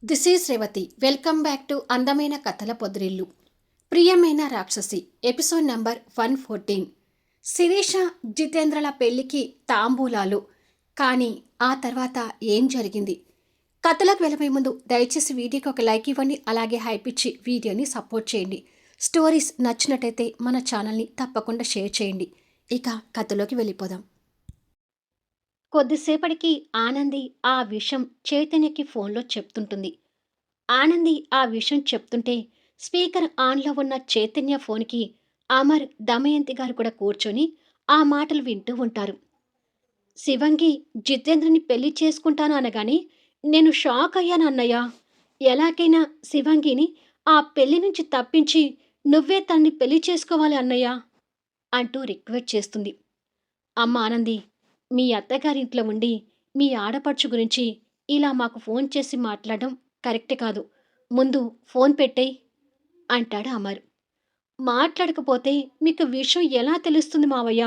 This is Revathi. Welcome back to అందమైన కథల పొదిరిల్లు. ప్రియమైన రాక్షసి ఎపిసోడ్ నంబర్ 114. శిరీష జితేంద్రల పెళ్లికి తాంబూలాలు. కానీ ఆ తర్వాత ఏం జరిగింది? కథలకు వెళ్ళబోయే ముందు దయచేసి వీడియోకి ఒక లైక్ ఇవ్వండి, అలాగే హైప్ ఇచ్చి వీడియోని సపోర్ట్ చేయండి. స్టోరీస్ నచ్చినట్టయితే మన ఛానల్ని తప్పకుండా షేర్ చేయండి. ఇక కథలోకి వెళ్ళిపోదాం. కొద్దిసేపటికి ఆనంది ఆ విషయం చైతన్యకి ఫోన్లో చెప్తుంటుంది. ఆనంది ఆ విషయం చెప్తుంటే స్పీకర్ ఆన్లో ఉన్న చైతన్య ఫోన్కి అమర్, దమయంతి గారు కూడా కూర్చొని ఆ మాటలు వింటూ ఉంటారు. శివంగి జితేంద్రని పెళ్లి చేసుకుంటాను అనగానే నేను షాక్ అయ్యాను అన్నయ్య. ఎలాగైనా శివంగిని ఆ పెళ్లి నుంచి తప్పించి నువ్వే తన్ని పెళ్లి చేసుకోవాలి అన్నయ్య అంటూ రిక్వెస్ట్ చేస్తుంది. అమ్మ ఆనంది, మీ అత్తగారింట్లో ఉండి మీ ఆడపడుచు గురించి ఇలా మాకు ఫోన్ చేసి మాట్లాడడం కరెక్ట్ కాదు. ముందు ఫోన్ పెట్టేయ్ అంటాడు అమర్. మాట్లాడకపోతే మీకు విషయం ఎలా తెలుస్తుంది మావయ్య?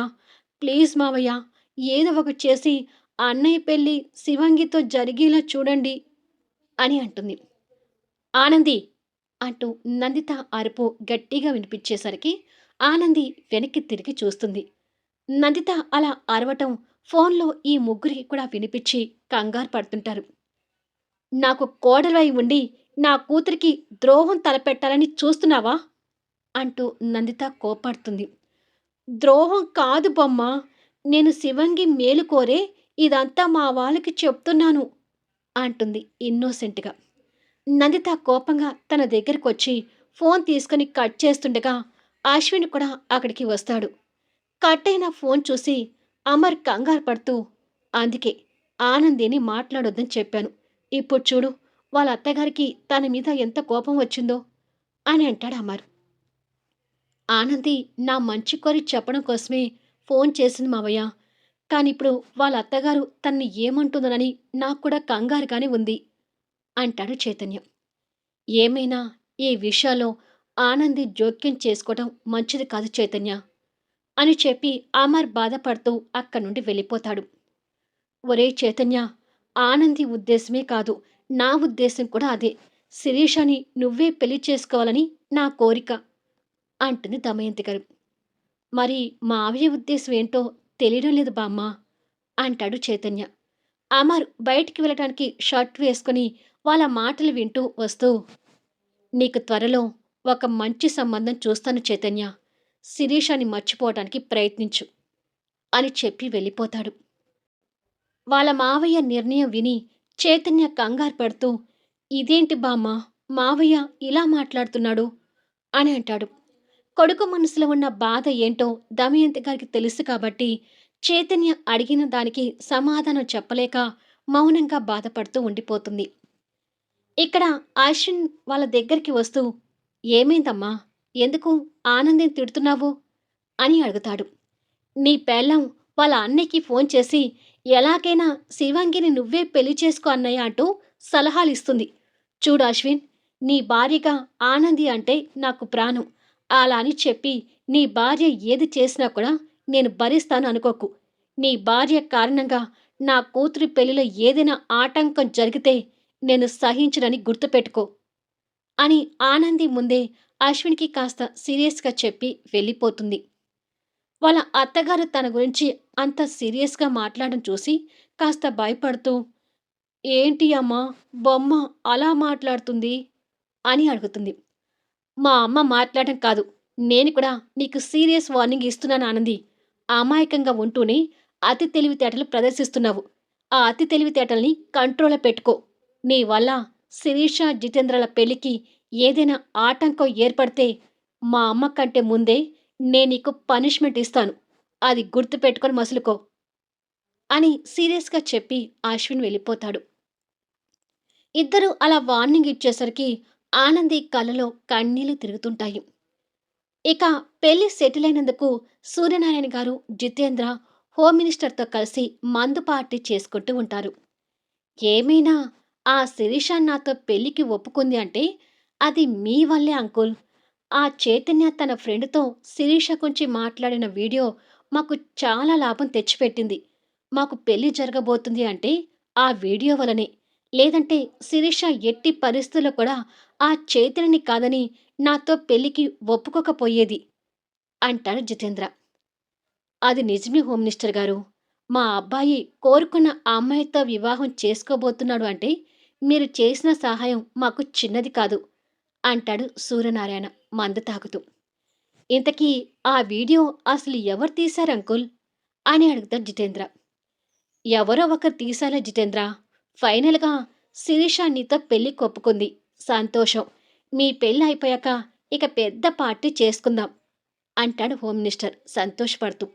ప్లీజ్ మావయ్య, ఏదో ఒకటి చేసి అన్నయ్య పెళ్ళి శివంగితో జరిగేలా చూడండి అని అంటుంది. ఆనంది అంటూ నందిత అరుపు గట్టిగా వినిపించేసరికి ఆనంది వెనక్కి తిరిగి చూస్తుంది. నందిత అలా అరవటం ఫోన్లో ఈ ముగ్గురికి కూడా వినిపించి కంగారు పడుతుంటారు. నాకు కోడలై ఉండి నా కూతురికి ద్రోహం తలపెట్టాలని చూస్తున్నావా అంటూ నందిత కోపడుతుంది. ద్రోహం కాదు బొమ్మ, నేను శివంగి మేలు కోరే ఇదంతా మా వాళ్ళకి చెప్తున్నాను అంటుంది ఇన్నోసెంట్గా. నందిత కోపంగా తన దగ్గరకొచ్చి ఫోన్ తీసుకుని కట్ చేస్తుండగా అశ్విన్ కూడా అక్కడికి వస్తాడు. కట్ అయిన ఫోన్ చూసి అమర్ కంగారు పడుతూ, అందుకే ఆనందిని మాట్లాడొద్దని చెప్పాను. ఇప్పుడు చూడు, వాళ్ళ అత్తగారికి తన మీద ఎంత కోపం వచ్చిందో అని అంటాడు అమర్. ఆనంది నా మంచి కోరి చెప్పడం కోసమే ఫోన్ చేసింది మావయ్య. కానీ ఇప్పుడు వాళ్ళ అత్తగారు తన్ని ఏమంటుందోనని నాకు కూడా కంగారుగానే ఉంది అంటాడు చైతన్య. ఏమైనా ఈ విషయాల్లో ఆనంది జోక్యం చేసుకోవడం మంచిది కాదు చైతన్య అని చెప్పి అమర్ బాధపడుతూ అక్కడి నుండి వెళ్ళిపోతాడు. ఒరే చైతన్య, ఆనంది ఉద్దేశమే కాదు, నా ఉద్దేశం కూడా అదే. శిరీషని నువ్వే పెళ్లి చేసుకోవాలని నా కోరిక అంటుంది దమయంతి గారు. మరి మావయ్య ఉద్దేశం ఏంటో తెలియడం లేదు బామ్మ అంటాడు చైతన్య. అమర్ బయటికి వెళ్ళటానికి షర్ట్ వేసుకుని వాళ్ళ మాటలు వింటూ వస్తూ, నీకు త్వరలో ఒక మంచి సంబంధం చూస్తాను చైతన్య. శిరీషని మర్చిపోవటానికి ప్రయత్నించు అని చెప్పి వెళ్ళిపోతాడు. వాళ్ళ మావయ్య నిర్ణయం విని చైతన్య కంగారు పడుతూ, ఇదేంటి బామ్మ, మావయ్య ఇలా మాట్లాడుతున్నాడు అని అంటాడు. కొడుకు మనసులో ఉన్న బాధ ఏంటో దమయంతి గారికి తెలుసు కాబట్టి చైతన్య అడిగిన దానికి సమాధానం చెప్పలేక మౌనంగా బాధపడుతూ ఉండిపోతుంది. ఇక్కడ అశ్విన్ వాళ్ళ దగ్గరికి వస్తూ, ఏమైందమ్మా, ఎందుకు ఆనందిని తిడుతున్నావు అని అడుగుతాడు. నీ పెళ్ళం వాళ్ళ అన్నయ్యకి ఫోన్ చేసి ఎలాగైనా శివంగిని నువ్వే పెళ్లి చేసుకో అన్నయ్య అంటూ సలహాలిస్తుంది. చూడు అశ్విన్, నీ భార్యగా ఆనంది అంటే నాకు ప్రాణం. అలా అని చెప్పి నీ భార్య ఏది చేసినా కూడా నేను భరిస్తాను అనుకోకు. నీ భార్య కారణంగా నా కూతురి పెళ్లిలో ఏదైనా ఆటంకం జరిగితే నేను సహించనని గుర్తుపెట్టుకో అని ఆనంది ముందే అశ్విన్కి కాస్త సీరియస్గా చెప్పి వెళ్ళిపోతుంది. వాళ్ళ అత్తగారు తన గురించి అంత సీరియస్గా మాట్లాడడం చూసి కాస్త భయపడుతూ, ఏంటి అమ్మా, బొమ్మ అలా మాట్లాడుతుంది అని అడుగుతుంది. మా అమ్మ మాట్లాడడం కాదు, నేను కూడా నీకు సీరియస్ వార్నింగ్ ఇస్తున్నాను ఆనంది. అమాయకంగా ఉంటూనే అతి తెలివితేటలు ప్రదర్శిస్తున్నావు. ఆ అతి తెలివితేటల్ని కంట్రోల్లో పెట్టుకో. నీ వల్ల శిరీష జితేంద్రల పెళ్లికి ఏదైనా ఆటంకం ఏర్పడితే మా అమ్మ కంటే ముందే నేను నీకు పనిష్మెంట్ ఇస్తాను. అది గుర్తుపెట్టుకొని మసులుకో అని సీరియస్గా చెప్పి అశ్విన్ వెళ్ళిపోతాడు. ఇద్దరూ అలా వార్నింగ్ ఇచ్చేసరికి ఆనంది కళ్ళలో కన్నీళ్లు తిరుగుతుంటాయి. ఇక పెళ్లి సెటిల్ అయినందుకు సూర్యనారాయణ గారు, జితేంద్ర హోమ్ మినిస్టర్తో కలిసి మందు పార్టీ చేసుకుంటూ ఉంటారు. ఏమైనా ఆ శిరీష నాతో పెళ్లికి ఒప్పుకుంది అంటే అది మీ వల్లే అంకుల్. ఆ చైతన్య తన ఫ్రెండ్తో శిరీష గురించి మాట్లాడిన వీడియో మాకు చాలా లాభం తెచ్చిపెట్టింది. మాకు పెళ్లి జరగబోతుంది అంటే ఆ వీడియో వలనే. లేదంటే శిరీష ఎట్టి పరిస్థితుల్లో కూడా ఆ చైతన్యని కాదని నాతో పెళ్ళికి ఒప్పుకోకపోయేది అంటాడు జితేంద్ర. అది నిజమే హోమ్ మినిస్టర్ గారు. మా అబ్బాయి కోరుకున్న ఆ అమ్మాయితో వివాహం చేసుకోబోతున్నాడు అంటే మీరు చేసిన సహాయం మాకు చిన్నది కాదు అంటాడు సూర్యనారాయణ మందు తాగుతూ. ఇంతకీ ఆ వీడియో అసలు ఎవరు తీశారు అంకుల్ అని అడుగుతాడు జితేంద్ర. ఎవరో ఒకరు తీశాలే జితేంద్ర. ఫైనల్‌గా శిరీష నీతో పెళ్లికి ఒప్పుకుంది. సంతోషం. మీ పెళ్లి అయిపోయాక ఇక పెద్ద పార్టీ చేసుకుందాం అంటాడు హోమ్ మినిస్టర్ సంతోషపడుతూ.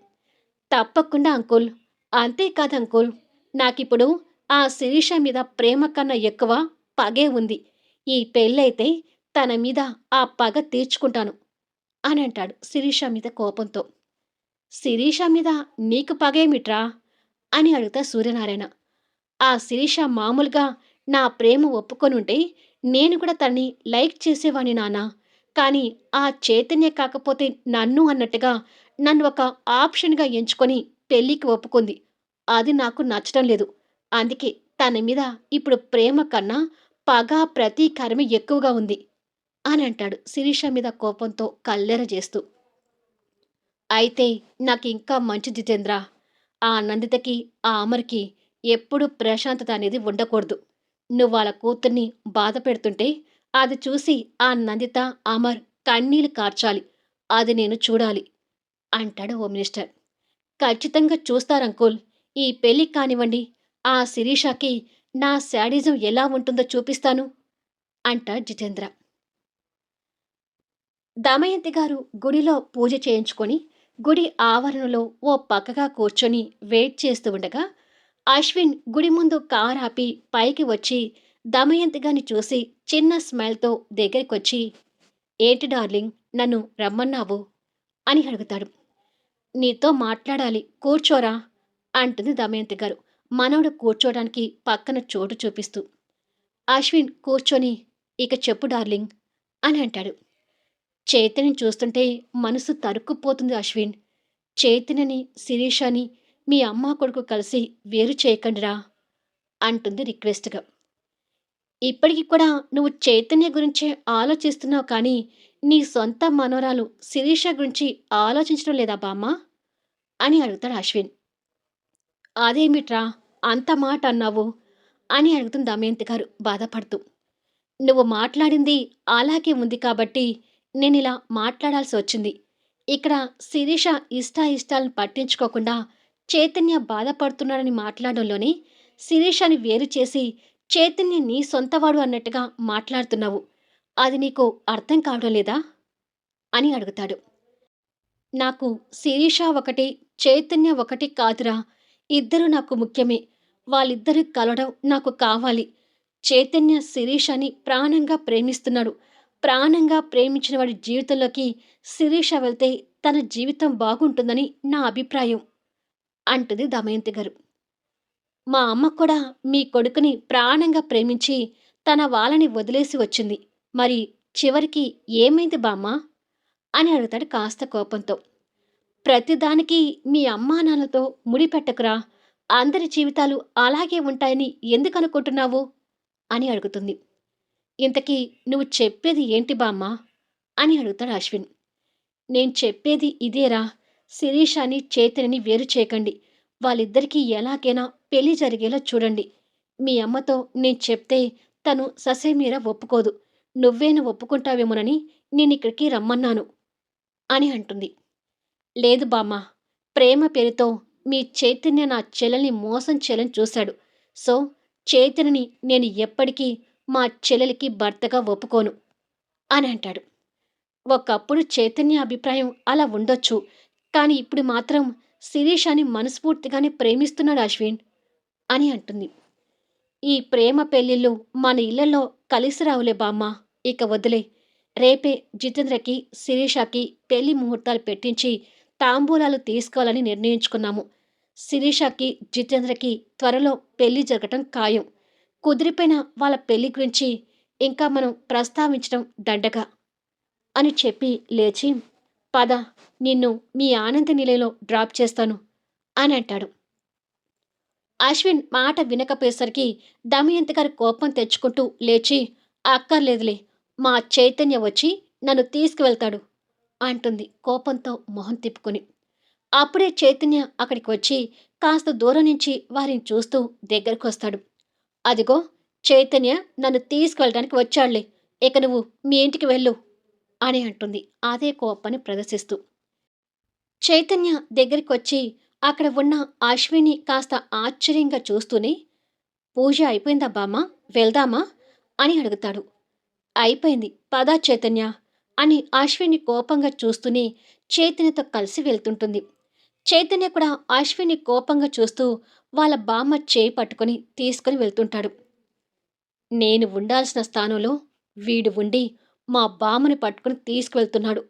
తప్పకుండా అంకుల్. అంతేకాదు అంకుల్. నాకిప్పుడు ఆ శిరీష మీద ప్రేమ కన్నా ఎక్కువ పగే ఉంది. ఈ పెళ్ళైతే తన మీద ఆ పగ తీర్చుకుంటాను అని అంటాడు శిరీష మీద కోపంతో. శిరీష మీద నీకు పగేమిట్రా అని అడుగుతా సూర్యనారాయణ. ఆ శిరీష మామూలుగా నా ప్రేమ ఒప్పుకొనుంటే నేను కూడా తన్ని లైక్ చేసేవాణ్ణి నాన్న. కానీ ఆ చైతన్య కాకపోతే నన్ను అన్నట్టుగా నన్ను ఒక ఆప్షన్‌గా ఎంచుకొని పెళ్ళికి ఒప్పుకుంది. అది నాకు నచ్చటం లేదు. అందుకే తన మీద ఇప్పుడు ప్రేమ కన్నా పగ, ప్రతీకారమే ఎక్కువగా ఉంది అని అంటాడు శిరీష మీద కోపంతో కల్లెర చేస్తూ. అయితే నాకింకా మంచి జితేంద్ర. ఆ నందితకి, ఆ అమర్‌కి ఎప్పుడూ ప్రశాంతత అనేది ఉండకూడదు. నువ్వాళ్ళ కూతుర్ని బాధ పెడుతుంటే, అది చూసి ఆ నందిత, అమర్ కన్నీళ్లు కార్చాలి. అది నేను చూడాలి అంటాడు హోమ్ మినిస్టర్. ఖచ్చితంగా చూస్తారంకుల్. ఈ పెళ్లి కానివ్వండి. ఆ శిరీషకి నా శాడిజం ఎలా ఉంటుందో చూపిస్తాను అంటాడు జితేంద్ర. దమయంతి గారు గుడిలో పూజ చేయించుకొని, గుడి ఆవరణలో ఓ పక్కగా కూర్చొని వెయిట్ చేస్తూ ఉండగా, అశ్విన్ గుడి ముందు కారాపి పైకి వచ్చి దమయంతి గారిని చూసి చిన్న స్మైల్‌తో దగ్గరికొచ్చి, "ఏంటి డార్లింగ్ నన్ను రమ్మన్నావు?" అని అడుగుతాడు. "నీతో మాట్లాడాలి కూర్చోరా" అంటుంది దమయంతి గారు. మనవడు కూర్చోడానికి పక్కన చోటు చూపిస్తూ. అశ్విన్ కూర్చొని, "ఇక చెప్పు డార్లింగ్" అని అంటాడు. చైతన్యని చూస్తుంటే మనసు తరుక్కుపోతుంది అశ్విన్. చైతన్యని, శిరీషని మీ అమ్మా కొడుకు కలిసి వేరు చేయకండిరా అంటుంది రిక్వెస్ట్‌గా. ఇప్పటికి కూడా నువ్వు చైతన్య గురించే ఆలోచిస్తున్నావు కానీ, నీ సొంత మనవరాలు శిరీష గురించి ఆలోచించడం లేదా బామ్మా? అని అడుగుతాడు అశ్విన్. అదేమిట్రా అంత మాట అన్నావు? అని అడుగుతుంది దమయంతి గారు బాధపడుతూ. నువ్వు మాట్లాడింది అలాగే ఉంది కాబట్టి నేనిలా మాట్లాడాల్సి వచ్చింది. ఇక్కడ శిరీష ఇష్టాయిష్టాలను పట్టించుకోకుండా చైతన్య బాధపడుతున్నాడని మాట్లాడడంలోనే శిరీషని వేరు చేసి చైతన్య నీ సొంతవాడు అన్నట్టుగా మాట్లాడుతున్నావు. అది నీకు అర్థం కావడం లేదా? అని అడుగుతాడు. నాకు శిరీష ఒకటి, చైతన్య ఒకటి కాదురా! ఇద్దరూ నాకు ముఖ్యమే. వాళ్ళిద్దరూ కలవడం నాకు కావాలి. చైతన్య శిరీషని ప్రాణంగా ప్రేమిస్తున్నాడు. ప్రాణంగా ప్రేమించిన వాడి జీవితంలోకి శిరీష వెళ్తే తన జీవితం బాగుంటుందని నా అభిప్రాయం అంటుంది దమయంతి గారు. మా అమ్మ కూడా మీ కొడుకుని ప్రాణంగా ప్రేమించి తన వాళ్ళని వదిలేసి వచ్చింది. మరి చివరికి ఏమైంది బామ్మా? అని అడుగుతాడు కాస్త కోపంతో. ప్రతిదానికి మీ అమ్మానాన్నలతో ముడిపెట్టకురా. అందరి జీవితాలు అలాగే ఉంటాయని ఎందుకనుకుంటున్నావు? అని అడుగుతుంది. ఇంతకీ నువ్వు చెప్పేది ఏంటి బామ్మా? అని అడుగుతాడు అశ్విన్. నేను చెప్పేది ఇదేరా. శిరీషని, చైతన్యని వేరు చేయకండి. వాళ్ళిద్దరికీ ఎలాగైనా పెళ్లి జరిగేలా చూడండి. మీ అమ్మతో నేను చెప్తే తను ససేమిరా ఒప్పుకోదు. నువ్వేనా ఒప్పుకుంటావేమోనని నేనిక్కడికి రమ్మన్నాను అని అంటుంది. లేదు బామ్మ. ప్రేమ పేరుతో మీ చైతన్య నా చెల్లెల్ని మోసం చేయాలని చూశాడు. సో, చైతన్యని నేను ఎప్పటికీ మా చెల్లెలికి భర్తగా ఒప్పుకోను అని అంటాడు. ఒకప్పుడు చైతన్య అభిప్రాయం అలా ఉండొచ్చు. కానీ ఇప్పుడు మాత్రం శిరీషని మనస్ఫూర్తిగానే ప్రేమిస్తున్నాడు అశ్విన్ అని అంటుంది. ఈ ప్రేమ పెళ్ళిళ్ళు మన ఇళ్లలో కలిసి రావులే బామ్మ. ఇక వదిలే. రేపే జితేంద్రకి, శిరీషకి పెళ్లి ముహూర్తాలు పెట్టించి తాంబూలాలు తీసుకోవాలని నిర్ణయించుకున్నాము. శిరీషకి, జితేంద్రకి త్వరలో పెళ్లి జరగటం ఖాయం. కుదిరిపోయిన వాళ్ళ పెళ్లి గురించి ఇంకా మనం ప్రస్తావించడం దండగ అని చెప్పి లేచి, పద నిన్ను మీ ఆనంద నిలయంలో డ్రాప్ చేస్తాను అని అంటాడు. అశ్విన్ మాట వినకపోయేసరికి దమయంతి గారు కోపం తెచ్చుకుంటూ లేచి, అక్కర్లేదులే, మా చైతన్య వచ్చి నన్ను తీసుకువెళ్తాడు అంటుంది కోపంతో మొహం తిప్పుకొని. అప్పుడే చైతన్య అక్కడికి వచ్చి కాస్త దూరం నుంచి వారిని చూస్తూ దగ్గరకొస్తాడు. అదిగో చైతన్య నన్ను తీసుకువెళ్ళడానికి వచ్చాడులే. ఇక నువ్వు మీ ఇంటికి వెళ్ళు అని అంటుంది అదే కోపాన్ని ప్రదర్శిస్తూ. చైతన్య దగ్గరికొచ్చి అక్కడ ఉన్న అశ్విని కాస్త ఆశ్చర్యంగా చూస్తూనే, పూజ అయిపోయిందా బామ్మ? వెళ్దామా? అని అడుగుతాడు. అయిపోయింది. పద చైతన్య అని అశ్విని కోపంగా చూస్తూనే చైతన్యతో కలిసి వెళ్తుంటుంది. చైతన్య కూడా అశ్విని కోపంగా చూస్తూ వాళ్ళ బామ్మ చేయి పట్టుకొని తీసుకుని వెళ్తుంటాడు. నేను ఉండాల్సిన స్థానంలో వీడు ఉండి మా బామ్మని పట్టుకుని తీసుకువెళ్తున్నాడు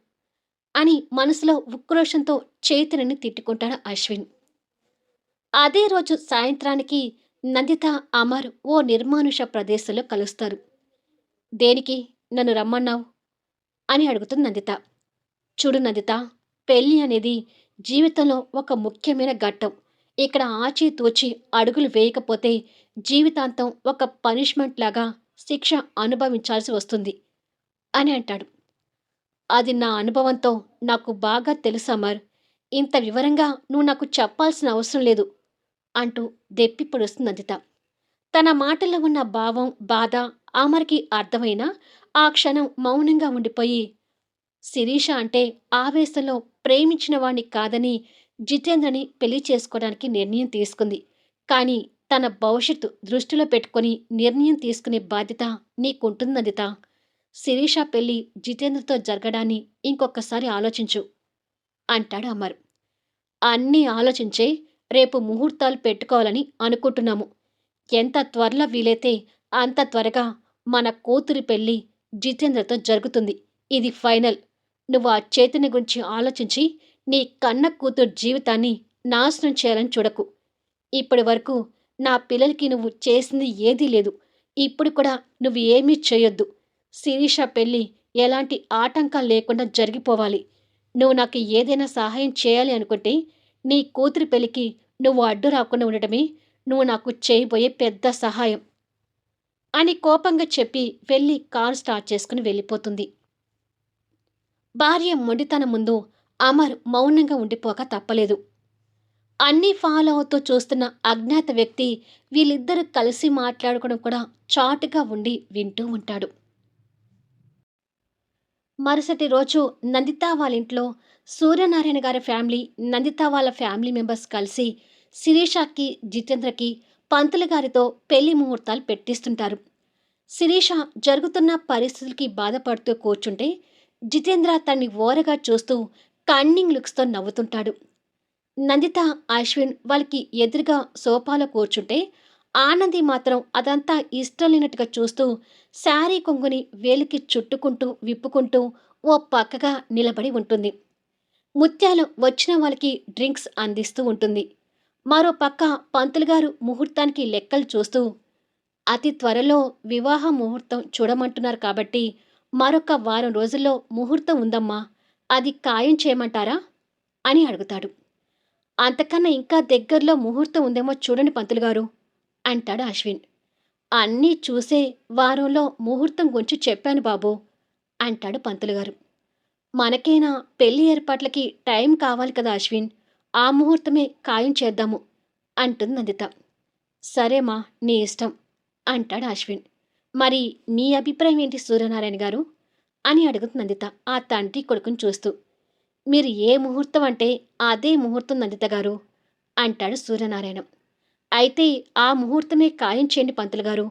అని మనసులో ఉక్రోషంతో చైతన్యని తిట్టుకుంటాడు అశ్విన్. అదే రోజు సాయంత్రానికి నందిత, అమర్ ఓ నిర్మానుష ప్రదేశంలో కలుస్తారు. దేనికి నన్ను రమ్మన్నావు అని అడుగుతుంది నందిత. చూడు నందిత, పెళ్లి అనేది జీవితంలో ఒక ముఖ్యమైన ఘట్టం. ఇక్కడ ఆచితూచి అడుగులు వేయకపోతే జీవితాంతం ఒక పనిష్మెంట్ లాగా శిక్ష అనుభవించాల్సి వస్తుంది అని అంటాడు. అది నా అనుభవంతో నాకు బాగా తెలుసు అమర్. ఇంత వివరంగా నువ్వు నాకు చెప్పాల్సిన అవసరం లేదు అంటూ దెప్పి పొడుస్తుంది నందిత. తన మాటల్లో ఉన్న భావం, బాధ అమర్కి అర్థమైనా ఆ క్షణం మౌనంగా ఉండిపోయి, శిరీష అంటే ఆవేశంలో ప్రేమించిన వాణ్ణి కాదని జితేంద్రని పెళ్లి చేసుకోవడానికి నిర్ణయం తీసుకుంది. కానీ తన భవిష్యత్తు దృష్టిలో పెట్టుకొని నిర్ణయం తీసుకునే బాధ్యత నీకుంటుంది నందిత. శిరీష పెళ్లి జితేంద్రతో జరగడాన్ని ఇంకొకసారి ఆలోచించు అంటాడు అమర్. అన్నీ ఆలోచించే రేపు ముహూర్తాలు పెట్టుకోవాలని అనుకుంటున్నాము. ఎంత త్వరలో వీలైతే అంత త్వరగా మన కూతురి పెళ్లి జితేంద్రతో జరుగుతుంది. ఇది ఫైనల్. నువ్వు ఆ చైతన్య గురించి ఆలోచించి నీ కన్న కూతురు జీవితాన్ని నాశనం చేయాలని చూడకు. ఇప్పటి వరకు నా పిల్లలకి నువ్వు చేసింది ఏదీ లేదు. ఇప్పుడు కూడా నువ్వు ఏమీ చేయొద్దు. శిరీష పెళ్లి ఎలాంటి ఆటంకాలు లేకుండా జరిగిపోవాలి. నువ్వు నాకు ఏదైనా సహాయం చేయాలి అనుకుంటే నీ కూతురి పెళ్లికి నువ్వు అడ్డు రాకుండా ఉండటమే నువ్వు నాకు చేయబోయే పెద్ద సహాయం అని కోపంగా చెప్పి వెళ్ళి కారు స్టార్ట్ చేసుకుని వెళ్ళిపోతుంది. భార్య మొండితనం ముందు అమర్ మౌనంగా ఉండిపోక తప్పలేదు. అన్నీ ఫాలో అవుతూ చూస్తున్న అజ్ఞాత వ్యక్తి వీళ్ళిద్దరూ కలిసి మాట్లాడుకోవడం కూడా చాటుగా ఉండి వింటూ ఉంటాడు. మరుసటి రోజు నందిత వాళ్ళ ఇంట్లో సూర్యనారాయణ గారి ఫ్యామిలీ, నందిత వాళ్ళ ఫ్యామిలీ మెంబర్స్ కలిసి శిరీషకి, జితేంద్రకి పంతులు గారితో పెళ్లి ముహూర్తాలు పెట్టిస్తుంటారు. శిరీష జరుగుతున్న పరిస్థితులకి బాధపడుతూ కూర్చుంటే జితేంద్ర తన్ని ఓరగా చూస్తూ కన్నింగ్ లుక్స్తో నవ్వుతుంటాడు. నందిత, అశ్విన్ వాళ్ళకి ఎదురుగా సోఫాలో కూర్చుంటే ఆనంది మాత్రం అదంతా ఇష్టం లేనట్టుగా చూస్తూ శారీ కొంగుని వేలికి చుట్టుకుంటూ విప్పుకుంటూ ఓ పక్కగా నిలబడి ఉంటుంది. ముత్యాలు వచ్చిన వాళ్ళకి డ్రింక్స్ అందిస్తూ ఉంటుంది. మరో పక్క పంతులుగారు ముహూర్తానికి లెక్కలు చూస్తూ, అతి త్వరలో వివాహ ముహూర్తం చూడమంటున్నారు కాబట్టి మరొక వారం రోజుల్లో ముహూర్తం ఉందమ్మా, అది ఖాయం చేయమంటారా అని అడుగుతాడు. అంతకన్నా ఇంకా దగ్గరలో ముహూర్తం ఉందేమో చూడండి పంతులుగారు అంటాడు అశ్విన్. అన్నీ చూసే వారంలో ముహూర్తం గురించి చెప్పాను బాబు అంటాడు పంతులుగారు. మనకైనా పెళ్లి ఏర్పాట్లకి టైం కావాలి కదా అశ్విన్, ఆ ముహూర్తమే ఖాయం చేద్దాము అంటుంది నందిత. సరేమా, నీ ఇష్టం అంటాడు అశ్విన్. మరి మీ అభిప్రాయం ఏంటి సూర్యనారాయణ గారు అని అడుగుతుంది నందిత ఆ తండ్రి కొడుకుని చూస్తూ. మీరు ఏ ముహూర్తం అంటే అదే ముహూర్తం నందిత గారు అంటాడు సూర్యనారాయణ. అయితే ఆ ముహూర్తమే ఖాయం చేయండి పంతులుగారు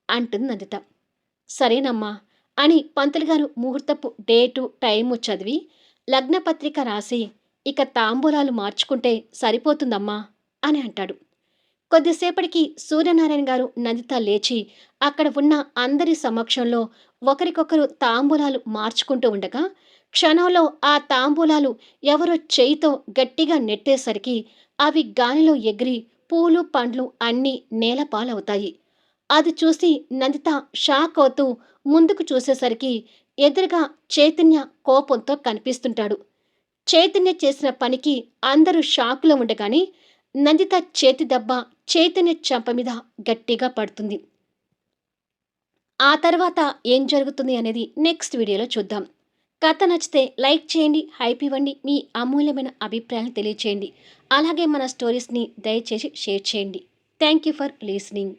అంటుంది నందిత. సరేనమ్మా అని పంతులుగారు ముహూర్తపు డేటు టైము చదివి లగ్నపత్రిక రాసి, ఇక తాంబూలాలు మార్చుకుంటే సరిపోతుందమ్మా అని అంటాడు. కొద్దిసేపటికి సూర్యనారాయణ గారు, నందిత లేచి అక్కడ ఉన్న అందరి సమక్షంలో ఒకరికొకరు తాంబూలాలు మార్చుకుంటూ ఉండగా క్షణంలో ఆ తాంబూలాలు ఎవరో చేయితో గట్టిగా నెట్టేసరికి అవి గాలిలో ఎగిరి పూలు పండ్లు అన్నీ నేలపాలవుతాయి. అది చూసి నందిత షాక్ అవుతూ ముందుకు చూసేసరికి ఎదురుగా చైతన్య కోపంతో కనిపిస్తుంటాడు. చైతన్య చేసిన పనికి అందరూ షాకులో ఉండగానే నందిత చేతి దెబ్బ చైతన్య చెంప మీద గట్టిగా పడుతుంది. ఆ తర్వాత ఏం జరుగుతుంది అనేది నెక్స్ట్ వీడియోలో చూద్దాం. కథ నచ్చితే లైక్ చేయండి, హైప్ ఇవ్వండి, మీ అమూల్యమైన అభిప్రాయాలను తెలియచేయండి. అలాగే మన స్టోరీస్‌ని దయచేసి షేర్ చేయండి. Thank you for listening.